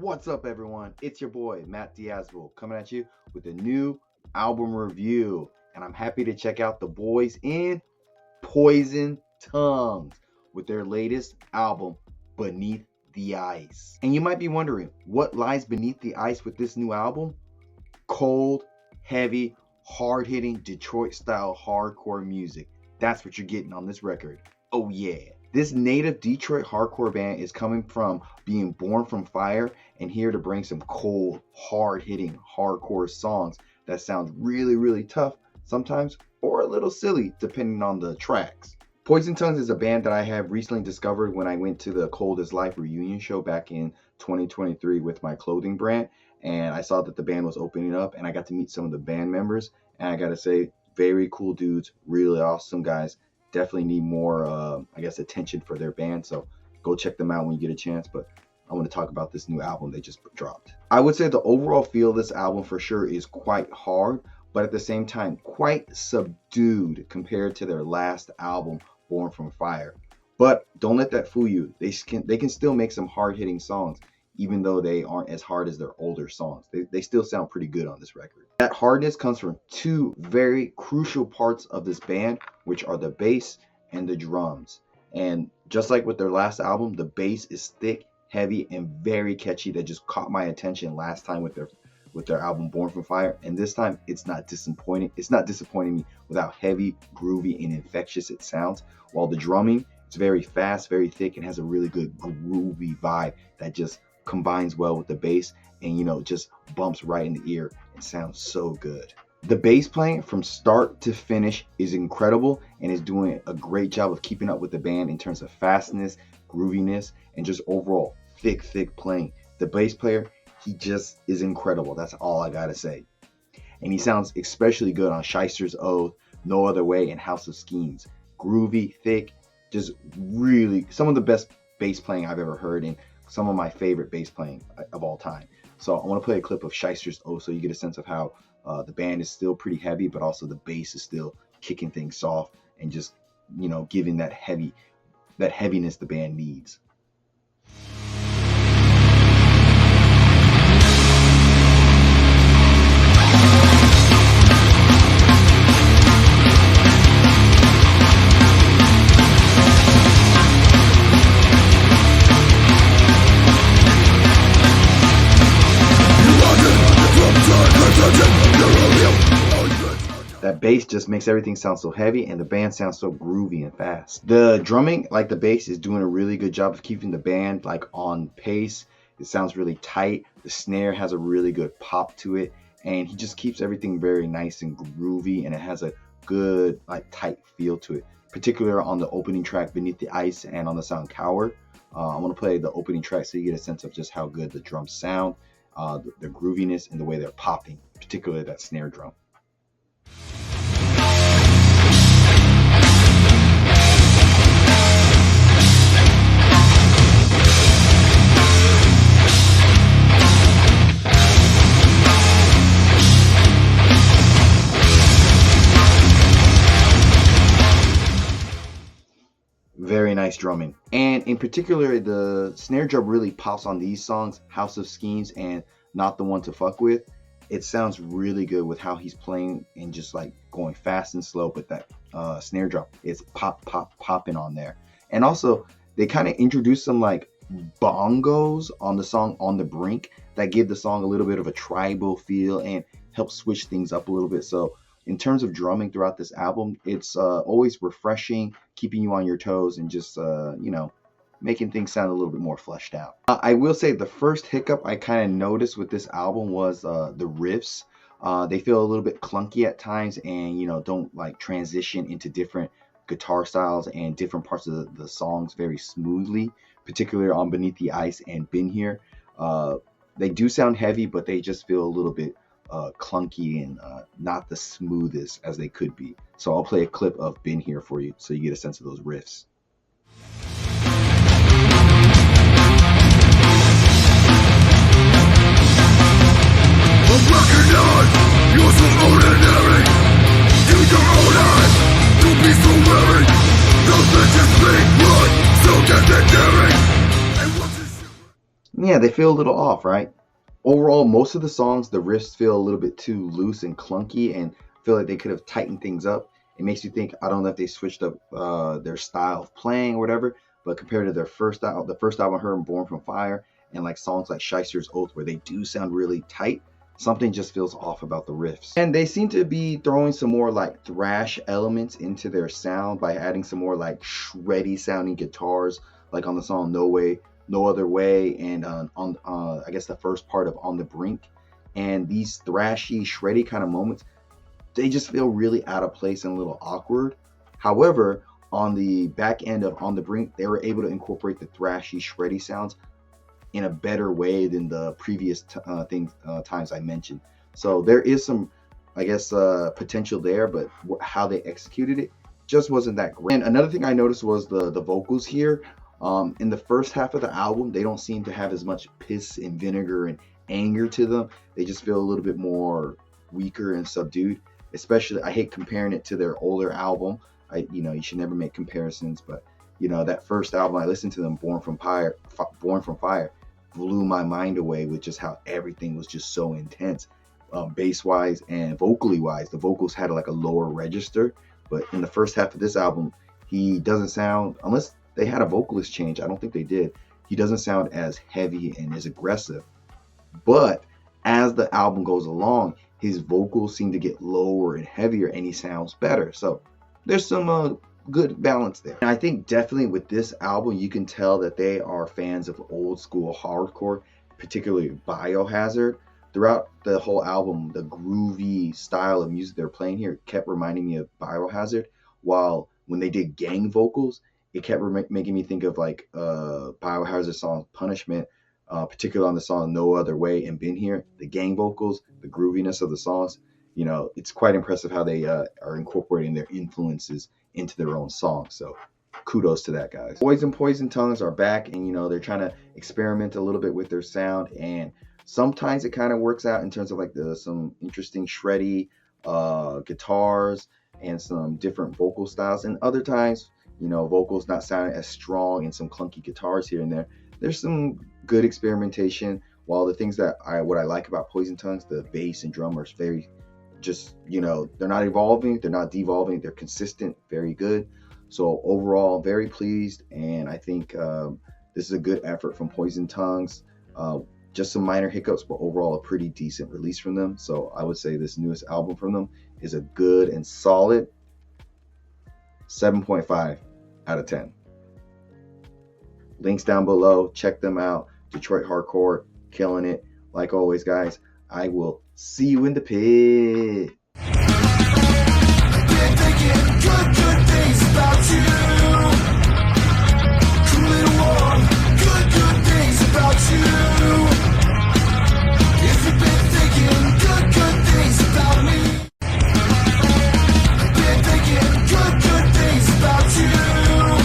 What's up, everyone? It's your boy Matt Diazable coming at you with a new album review, and I'm happy to check out the boys in Poison Tongues with their latest album, Beneath the Ice. And you might be wondering, what lies beneath the ice with this new album? Cold, heavy, hard-hitting Detroit-style hardcore music. That's what you're getting on this record. Oh yeah. This native Detroit hardcore band is coming from being born from fire and here to bring some cold, hard-hitting hardcore songs that sound really tough sometimes, or a little silly depending on the tracks. Poison Tongues is a band that I have recently discovered when I went to the Cold as Life reunion show back in 2023 with my clothing brand, and I saw that the band was opening up and I got to meet some of the band members, and I gotta say, very cool dudes, really awesome guys. Definitely need more, attention for their band. So go check them out when you get a chance. But I want to talk about this new album they just dropped. I would say the overall feel of this album for sure is quite hard, but at the same time, quite subdued compared to their last album, Born from Fire. But don't let that fool you. They can still make some hard-hitting songs, even though they aren't as hard as their older songs. They still sound pretty good on this record. That hardness comes from two very crucial parts of this band, which are the bass and the drums. And just like with their last album, the bass is thick, heavy, and very catchy. That just caught my attention last time with their album Born from Fire. And this time it's not disappointing. It's not disappointing me with how heavy, groovy, and infectious it sounds. While the drumming, it's very fast, very thick, and has a really good groovy vibe that just combines well with the bass and just bumps right in the ear and sounds so good. The bass playing from start to finish is incredible and is doing a great job of keeping up with the band in terms of fastness, grooviness, and just overall thick playing. The bass player, he just is incredible. That's all I gotta say. And he sounds especially good on Shyster's Oath, No Other Way, and House of Schemes. Groovy, thick, just really some of the best bass playing I've ever heard, and some of my favorite bass playing of all time. So I want to play a clip of Shyster's Oath so you get a sense of how the band is still pretty heavy, but also the bass is still kicking things soft and just giving that heaviness the band needs. That bass just makes everything sound so heavy, and the band sounds so groovy and fast. The drumming, like the bass, is doing a really good job of keeping the band on pace. It sounds really tight. The snare has a really good pop to it, and he just keeps everything very nice and groovy, and it has a good tight feel to it, particularly on the opening track Beneath the Ice and on the song Coward. I want to play the opening track so you get a sense of just how good the drums sound, the grooviness, and the way they're popping, particularly that snare drum. Very nice drumming, and in particular the snare drum really pops on these songs, House of Schemes and Not the One to Fuck With. It sounds really good with how he's playing and just going fast and slow, but that snare drum is popping on there. And also they kind of introduce some bongos on the song On the Brink that give the song a little bit of a tribal feel and help switch things up a little bit. So in terms of drumming throughout this album, it's always refreshing, keeping you on your toes, and just making things sound a little bit more fleshed out. I will say the first hiccup I kind of noticed with this album was the riffs. They feel a little bit clunky at times, and don't transition into different guitar styles and different parts of the songs very smoothly, particularly on Beneath the Ice and Been Here. They do sound heavy, but they just feel a little bit clunky and not the smoothest as they could be. So I'll play a clip of Been Here for you so you get a sense of those riffs. You're so ordinary. Use your own eyes. Don't be so weary. Those bitches speak blood. So get the daring. yeah, they feel a little off, right? Overall, most of the songs, the riffs feel a little bit too loose and clunky, and feel like they could have tightened things up. It makes you think, I don't know if they switched up their style of playing or whatever, but compared to their first album, the first album I heard, Born from Fire, and like songs like Shyster's Oath, where they do sound really tight, something just feels off about the riffs. And they seem to be throwing some more like thrash elements into their sound by adding some more like shreddy sounding guitars, like on the song No Way, No Other Way, and on I guess the first part of On the Brink. And these thrashy, shreddy kind of moments, they just feel really out of place and a little awkward. However, on the back end of On the Brink, they were able to incorporate the thrashy, shreddy sounds in a better way than the previous times I mentioned. So there is some, I guess, potential there, but how they executed it just wasn't that great. And another thing I noticed was the vocals here. In the first half of the album, they don't seem to have as much piss and vinegar and anger to them. They just feel a little bit more weaker and subdued. Especially, I hate comparing it to their older album. You should never make comparisons, but that first album I listened to them, Born from Fire, blew my mind away with just how everything was just so intense, bass wise and vocally wise. The vocals had like a lower register, but in the first half of this album, he doesn't sound, unless they had a vocalist change, I don't think they did, he doesn't sound as heavy and as aggressive. But as the album goes along, his vocals seem to get lower and heavier, and he sounds better. So there's some good balance there. And I think definitely with this album, you can tell that they are fans of old school hardcore, particularly Biohazard. Throughout the whole album, the groovy style of music they're playing here kept reminding me of Biohazard, while when they did gang vocals, it kept making me think of like Biohazard song Punishment, particularly on the song No Other Way and Been Here. The gang vocals, the grooviness of the songs, it's quite impressive how they are incorporating their influences into their own songs. So kudos to that, guys. Boys and Poison Tongues are back, and they're trying to experiment a little bit with their sound, and sometimes it kind of works out in terms of like some interesting shreddy guitars and some different vocal styles, and other times vocals not sounding as strong and some clunky guitars here and there. There's some good experimentation, while the things that what I like about Poison Tongues, the bass and drum are very just, they're not evolving, they're not devolving, they're consistent, very good. So overall, very pleased, and I think this is a good effort from Poison Tongues. Just some minor hiccups, but overall a pretty decent release from them. So I would say this newest album from them is a good and solid 7.5 out of 10. Links down below, check them out. Detroit Hardcore, killing it. Like always, guys, I will see you in the pit.